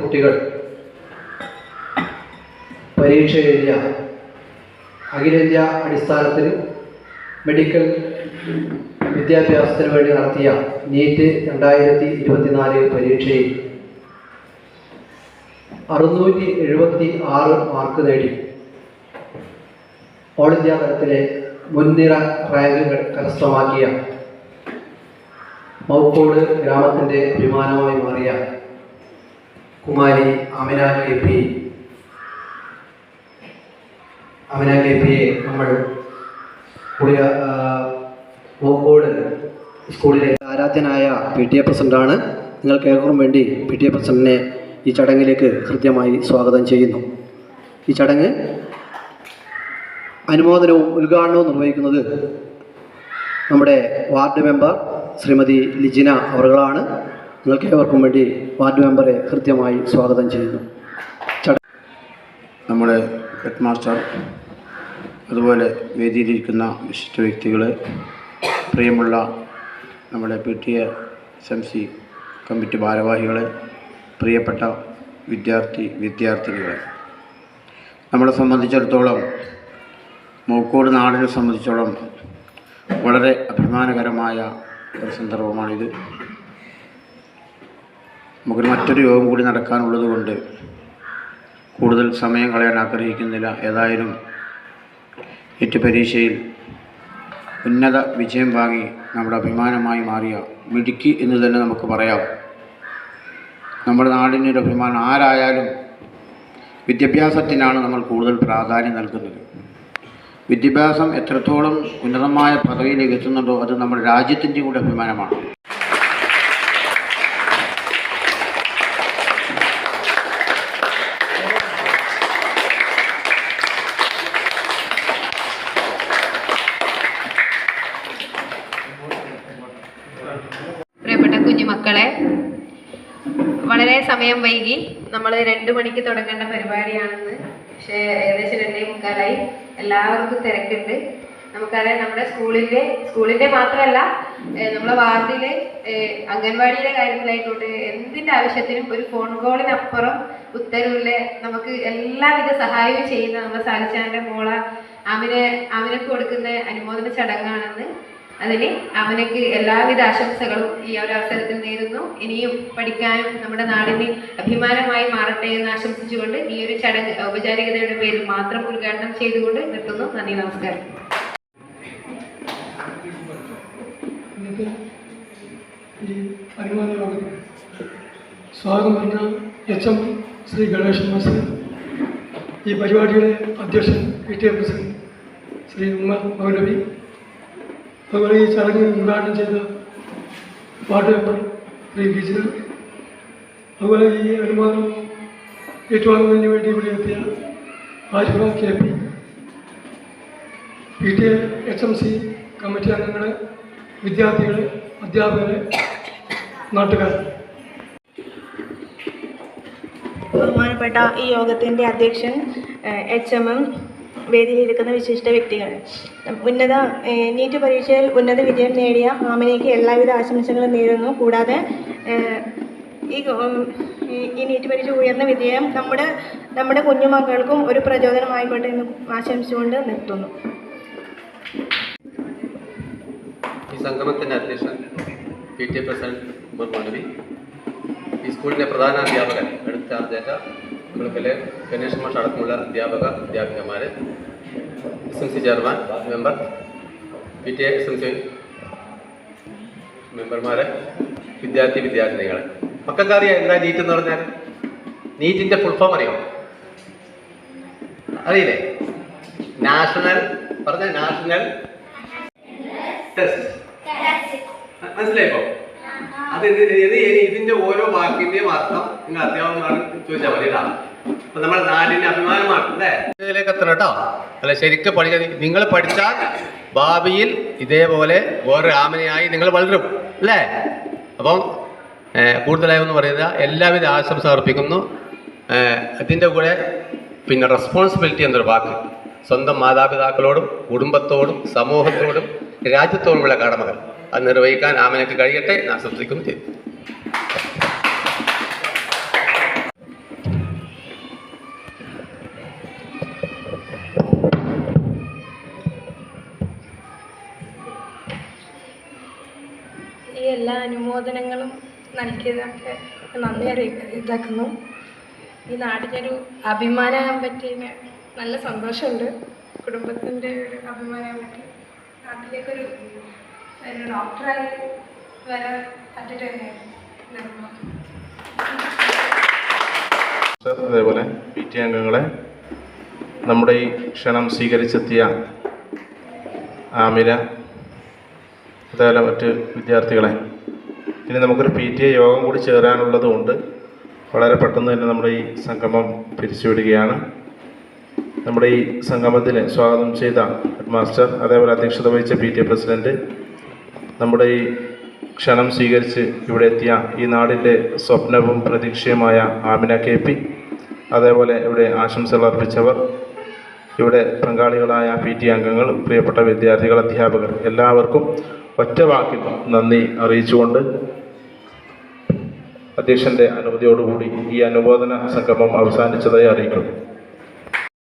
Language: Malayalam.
കുട്ടികൾ പരീക്ഷ എഴുതിയ അഖിലേന്ത്യാ അടിസ്ഥാനത്തിൽ മെഡിക്കൽ വിദ്യാഭ്യാസത്തിന് വേണ്ടി നടത്തിയ നീറ്റ് 2024 പരീക്ഷയിൽ 676 മാർക്ക് നേടി ഓൾ ഇന്ത്യ തലത്തിലെ മുൻനിര റാങ്കുകൾ കരസ്ഥമാക്കിയ മൗക്കോട് ഗ്രാമത്തിൻ്റെ അഭിമാനമായി മാറിയ കുമാരി അമിന കെ പിയെ നമ്മൾ മൗക്കോട് സ്കൂളിലെ ആരാധ്യനായ PTA പ്രസിഡന്റാണ്. നിങ്ങൾക്ക് ഏവർക്കും വേണ്ടി PTA പ്രസിഡന്റിനെ ഈ ചടങ്ങിലേക്ക് കൃത്യമായി സ്വാഗതം ചെയ്യുന്നു. ഈ ചടങ്ങ് അനുമോദനവും ഉദ്ഘാടനവും നിർവഹിക്കുന്നത് നമ്മുടെ വാർഡ് മെമ്പർ ശ്രീമതി ലിജിന അവറുകളാണ്. നിങ്ങൾക്ക് ഏവർക്കും വേണ്ടി വാർഡ് മെമ്പറെ കൃത്യമായി സ്വാഗതം ചെയ്യുന്നു. നമ്മുടെ ഹെഡ് മാസ്റ്റർ, അതുപോലെ വേദിയിലിരിക്കുന്ന വിശിഷ്ട വ്യക്തികൾ, പ്രിയമുള്ള നമ്മുടെ PTA SMC കമ്മിറ്റി ഭാരവാഹികൾ, പ്രിയപ്പെട്ട വിദ്യാർത്ഥിനികൾ, നമ്മളെ സംബന്ധിച്ചിടത്തോളം മൗക്കോട് നാടിനെ സംബന്ധിച്ചോളം വളരെ അഭിമാനകരമായ ഒരു സന്ദർഭമാണിത്. നമുക്കൊരു മറ്റൊരു യോഗം കൂടി നടക്കാനുള്ളത് കൊണ്ട് കൂടുതൽ സമയം കളയാൻ ആഗ്രഹിക്കുന്നില്ല. ഏതായാലും നീറ്റ് പരീക്ഷയിൽ ഉന്നത വിജയം വാങ്ങി നമ്മുടെ അഭിമാനമായി മാറിയ മിടുക്കി എന്ന് തന്നെ നമുക്ക് പറയാം. നമ്മുടെ നാടിനൊരു അഭിമാനം. ആരായാലും വിദ്യാഭ്യാസത്തിനാണ് നമ്മൾ കൂടുതൽ പ്രാധാന്യം നൽകുന്നത്. വിദ്യാഭ്യാസം എത്രത്തോളം ഉന്നതമായ പദവിയിലേക്ക് എത്തുന്നുണ്ടോ അത് നമ്മുടെ രാജ്യത്തിൻ്റെ കൂടെ അഭിമാനമാണ്. പ്രിയപ്പെട്ട കുഞ്ഞുമക്കളെ, വളരെ സമയം വൈകി. നമ്മൾ 2 മണിക്ക് തുടങ്ങേണ്ട പരിപാടിയാണെന്ന്, പക്ഷേ ഏകദേശം 2:45. എല്ലാവർക്കും തിരക്കുണ്ട്. നമുക്കറിയാം, നമ്മുടെ സ്കൂളിൻ്റെ മാത്രമല്ല, നമ്മളെ വാർഡിലെ അംഗൻവാടിയുടെ കാര്യത്തിലായിക്കോട്ടെ, എന്തിൻ്റെ ആവശ്യത്തിനും ഒരു ഫോൺ കോളിനപ്പുറം ഉത്തരവിലെ നമുക്ക് എല്ലാവിധ സഹായവും ചെയ്യുന്ന നമ്മുടെ സാലിച്ചാൻ്റെ മോള അമിനക്ക് കൊടുക്കുന്ന അനുമോദന ചടങ്ങാണെന്ന്. അതിന് അവനക്ക് എല്ലാവിധ ആശംസകളും ഈ ഒരു അവസരത്തിൽ നേരുന്നു. ഇനിയും പഠിക്കാനും നമ്മുടെ നാടിന് അഭിമാനമായി മാറട്ടെ എന്ന് ആശംസിച്ചുകൊണ്ട് ഈ ഒരു ചടങ്ങ് ഔപചാരികതയുടെ പേരിൽ മാത്രം ഉദ്ഘാടനം ചെയ്തുകൊണ്ട് നിർത്തുന്നു. നന്ദി, നമസ്കാരം. സ്വാഗതം പറഞ്ഞ HM ശ്രീ ഗണേശൻ മാസ്റ്റർ, ഈ പരിപാടിയുടെ അധ്യക്ഷൻ PTA പ്രസിഡന്റ് ശ്രീ ഉമ്മർ മൗലവി, അതുപോലെ ഈ ചടങ്ങ് ഉദ്ഘാടനം ചെയ്ത വാർഡ് മെമ്പർ ശ്രീ ലിജിന, അതുപോലെ ഈ അനുമോദനം ഏറ്റുവാങ്ങുന്നതിന് വേണ്ടി ഇവിടെ എത്തിയ Arifa KP, PTA SMC committee അംഗങ്ങളെ, വിദ്യാർത്ഥികളെ, അധ്യാപകരെ, നാട്ടുകാർ. ബഹുമാനപ്പെട്ട ഈ യോഗത്തിൻ്റെ അധ്യക്ഷൻ HM, വേദിയിലിരിക്കുന്ന വിശിഷ്ട വ്യക്തികൾ, നീറ്റ് പരീക്ഷയിൽ ഉന്നത വിജയം നേടിയ ആമിനയ്ക്ക് എല്ലാവിധ ആശംസകളും നേരുന്നു. കൂടാതെ ഈ നീറ്റ് പരീക്ഷ ഉയർന്ന വിജയം നമ്മുടെ കുഞ്ഞുമക്കൾക്കും ഒരു പ്രചോദനമായിക്കോട്ടെ എന്ന് ആശംസിച്ചുകൊണ്ട് നിർത്തുന്നു. ഈ സംഗമത്തിൻ്റെ അധ്യക്ഷൻ PTA പ്രസിഡന്റ് ഉമ്മർ മൗലവി, ഈ സ്കൂളിൻ്റെ പ്രധാന അധ്യാപകൻ, എടുത്ത ചാർജേറ്റ കുളക്കലെ ഗണേഷ് മാഷ് അടക്കമുള്ള അധ്യാപികമാർ, SMC chairman, member, PTA SMC മെമ്പർമാർ, വിദ്യാർത്ഥിനികളെ, മക്കൾക്കറിയാം എന്താ നീറ്റ് എന്ന് പറഞ്ഞാൽ? നീറ്റിൻ്റെ ഫുൾ ഫോം അറിയോ? അറിയില്ലേ? National test. മനസ്സിലായിപ്പോ? അത് ഇതിന്റെ ഓരോ വാക്കിന്റെയും അർത്ഥം നിങ്ങൾ അധ്യാപകന്മാർ ചോദിച്ചാൽ മതി. അപ്പൊ നമ്മുടെ നാടിന്റെ അഭിമാനമാണ് അല്ലേ? ഇതിലേക്ക് എത്തണം കേട്ടോ. അല്ല, ശരിക്കും പഠിക്കാൻ നിങ്ങൾ പഠിച്ചാൽ ഭാവിയിൽ ഇതേപോലെ വേറെ ആമനയായി നിങ്ങൾ വളരും അല്ലേ? അപ്പം കൂടുതലായി ഒന്ന് പറയുക, എല്ലാവിധ ആശംസ അർപ്പിക്കുന്നു. ഇതിൻ്റെ കൂടെ പിന്നെ റെസ്പോൺസിബിലിറ്റി എന്നൊരു വാക്ക്, സ്വന്തം മാതാപിതാക്കളോടും കുടുംബത്തോടും സമൂഹത്തോടും രാജ്യത്തോടുമുള്ള കടമകൾ, അത് നിർവഹിക്കാൻ ആമിനക്ക് കഴിയട്ടെ എന്ന് ആശംസിക്കുന്നു. ചെയ്തു. ഈ എല്ലാ അനുമോദനങ്ങളും നൽകിയതൊക്കെ നന്ദി ഇതാക്കുന്നു. ഈ നാടിനൊരു അഭിമാനമാകാൻ പറ്റിയതിന് നല്ല സന്തോഷമുണ്ട്. കുടുംബത്തിൻ്റെ ഒരു അഭിമാനമാകാൻ പറ്റി. നാട്ടിലേക്കൊരു ഡോക്ടറായി വരാൻ പറ്റിയിട്ട് തന്നെയാണ്. അതേപോലെ PTA അംഗങ്ങളെ, നമ്മുടെ ഈ ക്ഷണം സ്വീകരിച്ചെത്തിയ ആമിര, അതേപോലെ മറ്റ് വിദ്യാർത്ഥികളെ, ഇനി നമുക്കൊരു PTA യോഗം കൂടി ചേരാനുള്ളത് കൊണ്ട് വളരെ പെട്ടെന്ന് തന്നെ നമ്മുടെ ഈ സംഗമം പിരിച്ചുവിടുകയാണ്. നമ്മുടെ ഈ സംഗമത്തിന് സ്വാഗതം ചെയ്ത ഹെഡ് മാസ്റ്റർ, അതേപോലെ അധ്യക്ഷത വഹിച്ച PTA പ്രസിഡൻറ്റ്, നമ്മുടെ ഈ ക്ഷണം സ്വീകരിച്ച് ഇവിടെ എത്തിയ ഈ നാടിൻ്റെ സ്വപ്നവും പ്രതീക്ഷയുമായ ആമിന KP, അതേപോലെ ഇവിടെ ആശംസകൾ അർപ്പിച്ചവർ, ഇവിടെ പങ്കാളികളായ PTA അംഗങ്ങൾ, പ്രിയപ്പെട്ട വിദ്യാർത്ഥികൾ, അധ്യാപകർ, എല്ലാവർക്കും ഒറ്റ വാക്കിൽ നന്ദി അറിയിച്ചുകൊണ്ട് അധ്യക്ഷൻ്റെ അനുമതിയോടുകൂടി ഈ അനുമോദന സംഗമം അവസാനിച്ചതായി അറിയിക്കുന്നു.